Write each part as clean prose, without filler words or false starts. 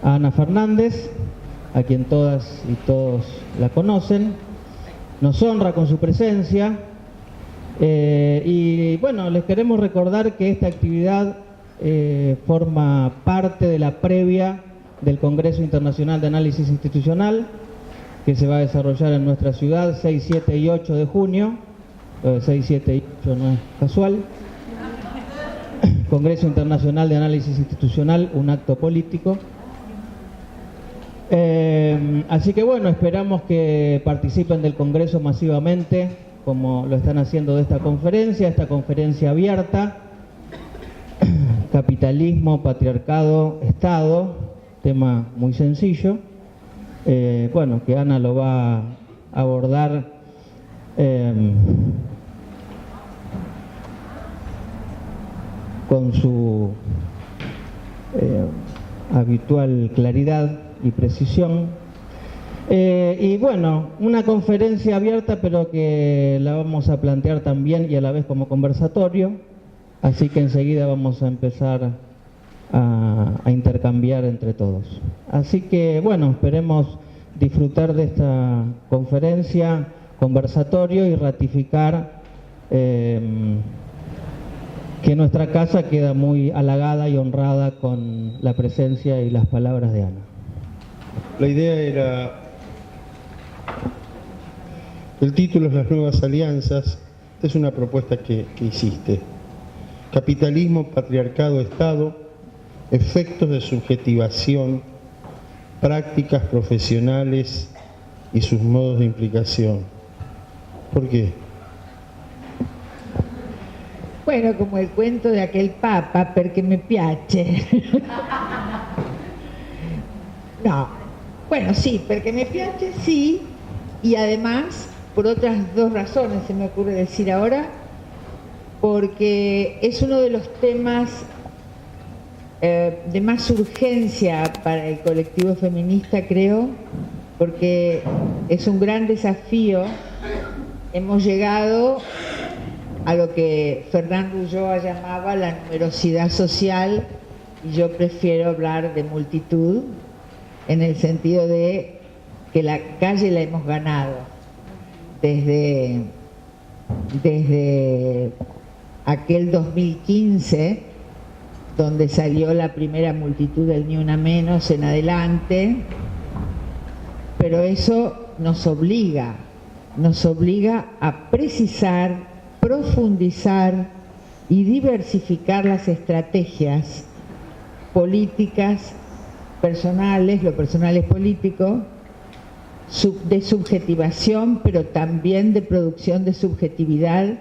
a Ana Fernández, a quien todas y todos la conocen. Nos honra con su presencia y bueno, les queremos recordar que esta actividad forma parte de la previa del Congreso Internacional de Análisis Institucional, que se va a desarrollar en nuestra ciudad 6, 7 y 8 de junio. 6, 7 y 8 no es casual. Congreso Internacional de Análisis Institucional, un acto político. Así que bueno, esperamos que participen del Congreso masivamente, como lo están haciendo de esta conferencia abierta. Capitalismo, patriarcado, Estado, tema muy sencillo. Bueno, que Ana lo va a abordar con su habitual claridad y precisión. Y bueno, una conferencia abierta, pero que la vamos a plantear también y a la vez como conversatorio. Así que enseguida vamos a empezar a intercambiar entre todos. Así que bueno, esperemos disfrutar de esta conferencia, conversatorio y ratificar que nuestra casa queda muy halagada y honrada con la presencia y las palabras de Ana. La idea era, el título es Las Nuevas Alianzas, es una propuesta que hiciste. Capitalismo, patriarcado, Estado, efectos de subjetivación, prácticas profesionales y sus modos de implicación. ¿Por qué? Bueno, como el cuento de aquel papa, perché me piace. No, bueno, sí, perché me piace, sí, y además, por otras dos razones, se me ocurre decir ahora, porque es uno de los temas de más urgencia para el colectivo feminista, creo, porque es un gran desafío. Hemos llegado a lo que Fernando Ulloa llamaba la numerosidad social, y yo prefiero hablar de multitud, en el sentido de que la calle la hemos ganado desde aquel 2015, donde salió la primera multitud del Ni Una Menos en adelante, pero eso nos obliga a precisar, profundizar y diversificar las estrategias políticas, personales, lo personal es político, de subjetivación, pero también de producción de subjetividad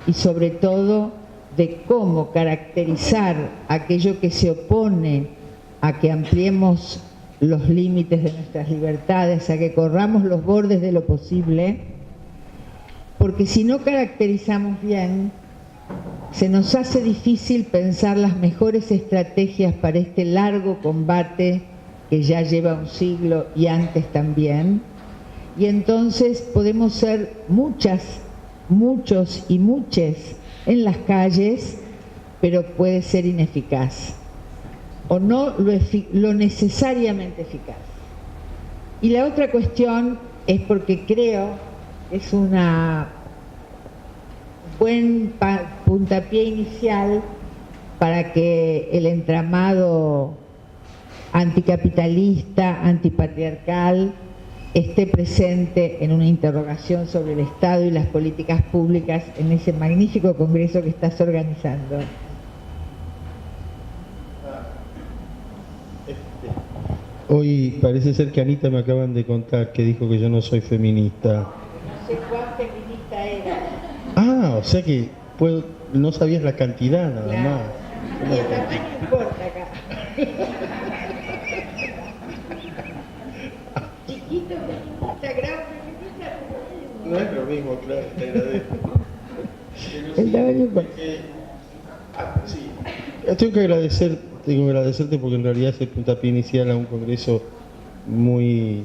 y sobre todo de cómo caracterizar aquello que se opone a que ampliemos los límites de nuestras libertades, a que corramos los bordes de lo posible, porque si no caracterizamos bien, se nos hace difícil pensar las mejores estrategias para este largo combate que ya lleva un siglo y antes también, y entonces podemos ser muchas, muchos y muches en las calles, pero puede ser ineficaz, o no lo necesariamente eficaz. Y la otra cuestión es porque creo que es una buen puntapié inicial para que el entramado anticapitalista, antipatriarcal, esté presente en una interrogación sobre el Estado y las políticas públicas en ese magnífico congreso que estás organizando. Hoy parece ser que Anita me acaban de contar que dijo que yo no soy feminista. No sé cuán feminista era. Ah, o sea que no sabías la cantidad nada Claro. más. Y el tamaño importa acá. Chiquito feminista, gran feminista, No es lo mismo, claro, te agradezco. el tamaño importa. Sí. Tengo que agradecerte porque en realidad es el puntapié inicial a un congreso muy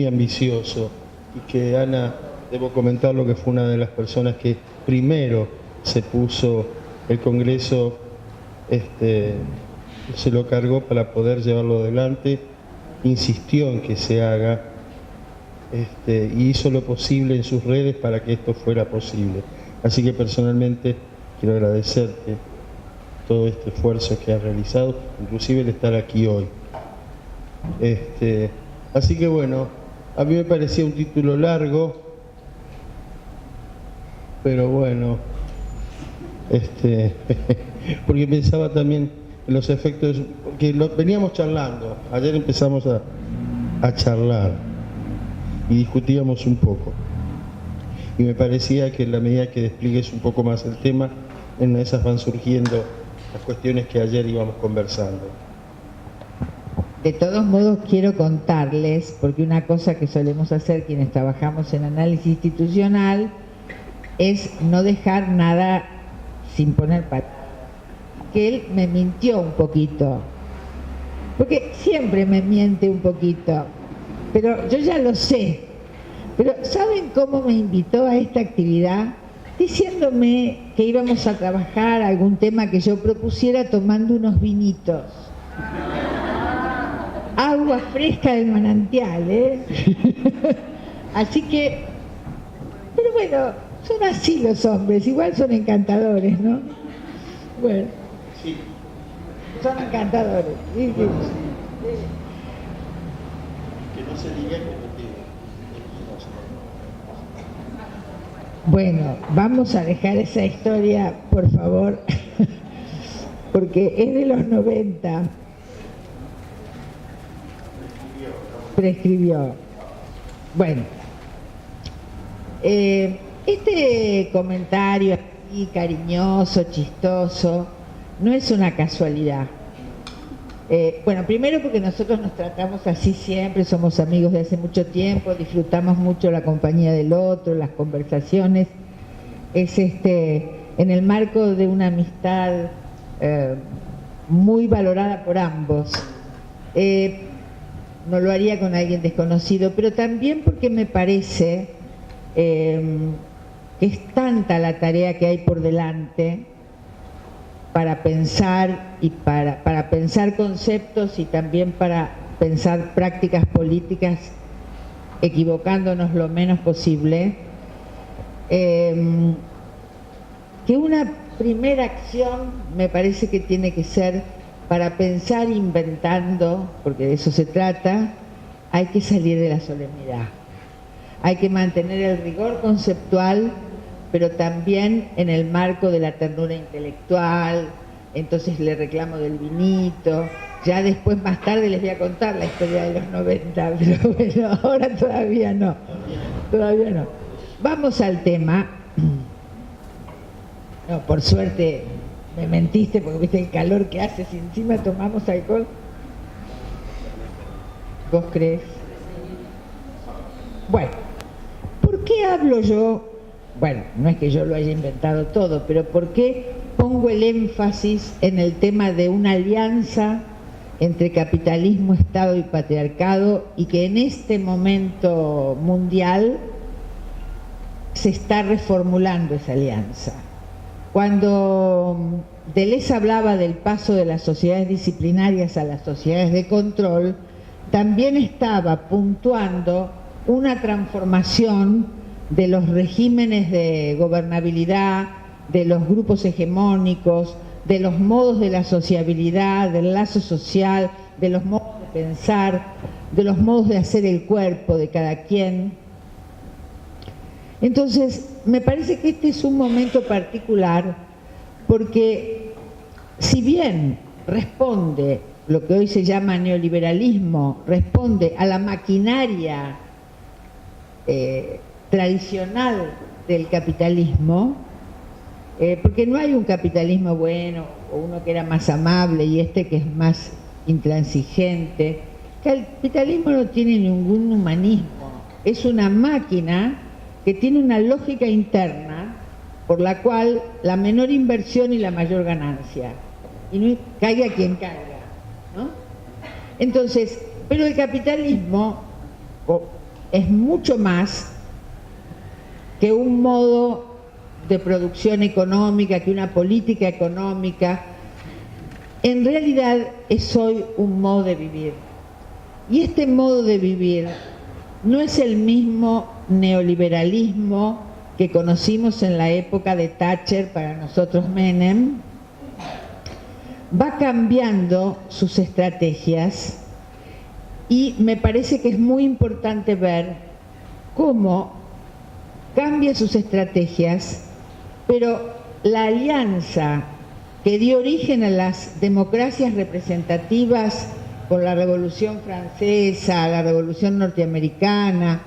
ambicioso, y que Ana, debo comentarlo, que fue una de las personas que primero se puso el congreso se lo cargó para poder llevarlo adelante, insistió en que se haga y hizo lo posible en sus redes para que esto fuera posible. Así que personalmente quiero agradecerte todo este esfuerzo que has realizado, inclusive el estar aquí hoy. Así que bueno, a mí me parecía un título largo, pero bueno, porque pensaba también en los efectos, porque veníamos charlando, ayer empezamos a charlar y discutíamos un poco. Y me parecía que en la medida que despliegues un poco más el tema, en esas van surgiendo las cuestiones que ayer íbamos conversando. De todos modos quiero contarles, porque una cosa que solemos hacer quienes trabajamos en análisis institucional es no dejar nada sin poner palabras. Que él me mintió un poquito, porque siempre me miente un poquito, pero yo ya lo sé. Pero ¿saben cómo me invitó a esta actividad? Diciéndome que íbamos a trabajar algún tema que yo propusiera tomando unos vinitos. Agua fresca del manantial, ¿eh? Así que, pero bueno, son así los hombres, igual son encantadores, ¿no? Bueno, Sí. son encantadores. ¿Sí? Que no se diga como que... Bueno, vamos a dejar esa historia, por favor, porque es de los 90. Prescribió. Bueno, este comentario así cariñoso, chistoso, no es una casualidad. Bueno, primero porque nosotros nos tratamos así siempre, somos amigos de hace mucho tiempo, disfrutamos mucho la compañía del otro, las conversaciones. Es en el marco de una amistad muy valorada por ambos. No lo haría con alguien desconocido, pero también porque me parece que es tanta la tarea que hay por delante para pensar y para pensar conceptos y también para pensar prácticas políticas equivocándonos lo menos posible, que una primera acción me parece que tiene que ser para pensar inventando, porque de eso se trata, hay que salir de la solemnidad, hay que mantener el rigor conceptual, pero también en el marco de la ternura intelectual. Entonces le reclamo del vinito, ya después más tarde les voy a contar la historia de los 90, pero bueno, ahora todavía no. Vamos al tema. No, por suerte me mentiste porque viste el calor que hace si encima tomamos alcohol. ¿Vos crees? Bueno, ¿por qué hablo yo? Bueno, no es que yo lo haya inventado todo, pero ¿por qué pongo el énfasis en el tema de una alianza entre capitalismo, Estado y patriarcado, y que en este momento mundial se está reformulando esa alianza? Cuando Deleuze hablaba del paso de las sociedades disciplinarias a las sociedades de control, también estaba puntuando una transformación de los regímenes de gobernabilidad, de los grupos hegemónicos, de los modos de la sociabilidad, del lazo social, de los modos de pensar, de los modos de hacer el cuerpo de cada quien. Entonces, me parece que este es un momento particular porque si bien responde lo que hoy se llama neoliberalismo, responde a la maquinaria tradicional del capitalismo, porque no hay un capitalismo bueno o uno que era más amable y que es más intransigente. El capitalismo no tiene ningún humanismo, es una máquina que tiene una lógica interna por la cual la menor inversión y la mayor ganancia, y no caiga quien caiga, ¿no? Entonces, pero el capitalismo es mucho más que un modo de producción económica, que una política económica. en realidad es hoy un modo de vivir. Y este modo de vivir no es el mismo neoliberalismo que conocimos en la época de Thatcher, para nosotros Menem. Va cambiando sus estrategias y me parece que es muy importante ver cómo cambia sus estrategias, pero la alianza que dio origen a las democracias representativas con la Revolución Francesa, la Revolución Norteamericana,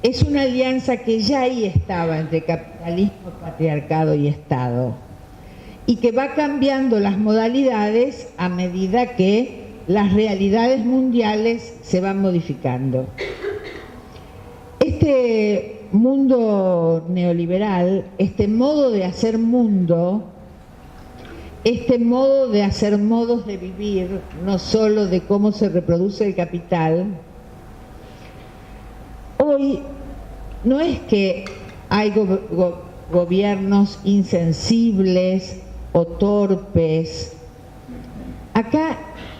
es una alianza que ya ahí estaba entre capitalismo, patriarcado y Estado, y que va cambiando las modalidades a medida que las realidades mundiales se van modificando. Este mundo neoliberal, este modo de hacer mundo, este modo de hacer modos de vivir, no solo de cómo se reproduce el capital, hoy no es que hay gobiernos insensibles o torpes. Acá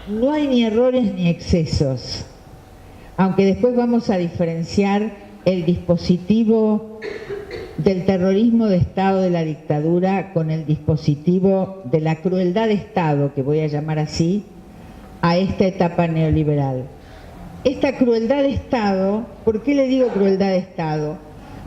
no hay ni errores ni excesos, aunque después vamos a diferenciar el dispositivo del terrorismo de Estado de la dictadura con el dispositivo de la crueldad de Estado, que voy a llamar así, a esta etapa neoliberal. Esta crueldad de Estado, ¿por qué le digo crueldad de Estado?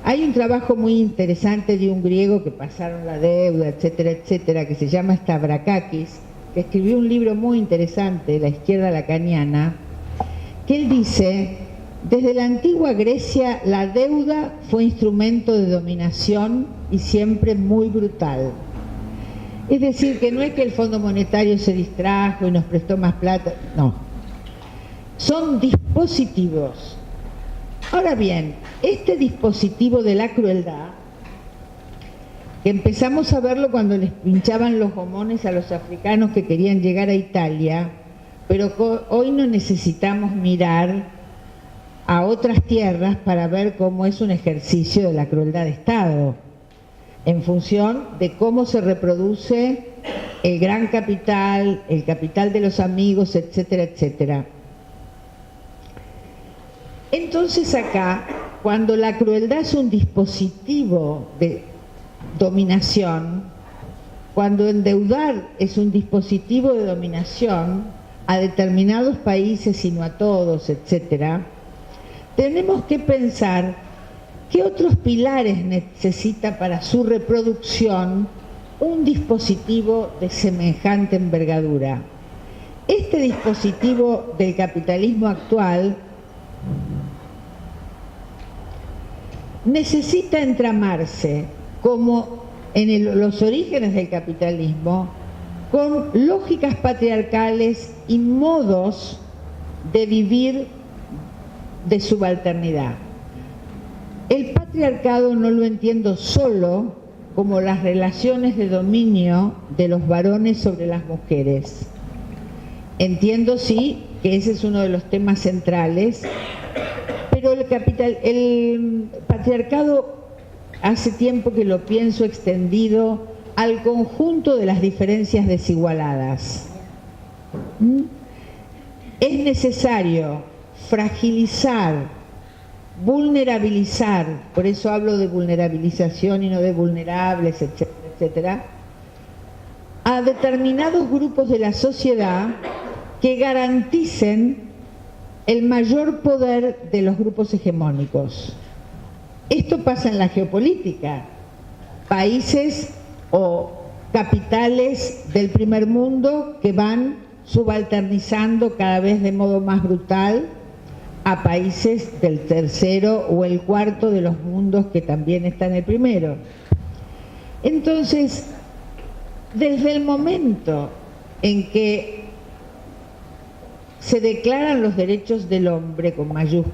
Hay un trabajo muy interesante de un griego que pasaron la deuda, etcétera, etcétera, que se llama Stavrakakis, que escribió un libro muy interesante, La izquierda lacaniana, que él dice: desde la antigua Grecia la deuda fue instrumento de dominación y siempre muy brutal. Es decir, que no es que el Fondo Monetario se distrajo y nos prestó más plata, no. Son dispositivos. Ahora bien, este dispositivo de la crueldad, que empezamos a verlo cuando les pinchaban los gomones a los africanos que querían llegar a Italia, pero hoy no necesitamos mirar a otras tierras para ver cómo es un ejercicio de la crueldad de Estado, en función de cómo se reproduce el gran capital, el capital de los amigos, etcétera, etcétera. Entonces acá, cuando la crueldad es un dispositivo de dominación, cuando endeudar es un dispositivo de dominación a determinados países y no a todos, etcétera, tenemos que pensar qué otros pilares necesita para su reproducción un dispositivo de semejante envergadura. Este dispositivo del capitalismo actual necesita entramarse, como en los orígenes del capitalismo, con lógicas patriarcales y modos de vivir de subalternidad. El patriarcado no lo entiendo solo como las relaciones de dominio de los varones sobre las mujeres. Entiendo, sí, que ese es uno de los temas centrales, pero el patriarcado hace tiempo que lo pienso extendido al conjunto de las diferencias desigualadas. Es necesario fragilizar, vulnerabilizar, por eso hablo de vulnerabilización y no de vulnerables, etcétera, etcétera, a determinados grupos de la sociedad que garanticen el mayor poder de los grupos hegemónicos. Esto pasa en la geopolítica. Países o capitales del primer mundo que van subalternizando cada vez de modo más brutal a países del tercero o el cuarto de los mundos que también están en el primero. Entonces, desde el momento en que se declaran los derechos del hombre con mayúsculas,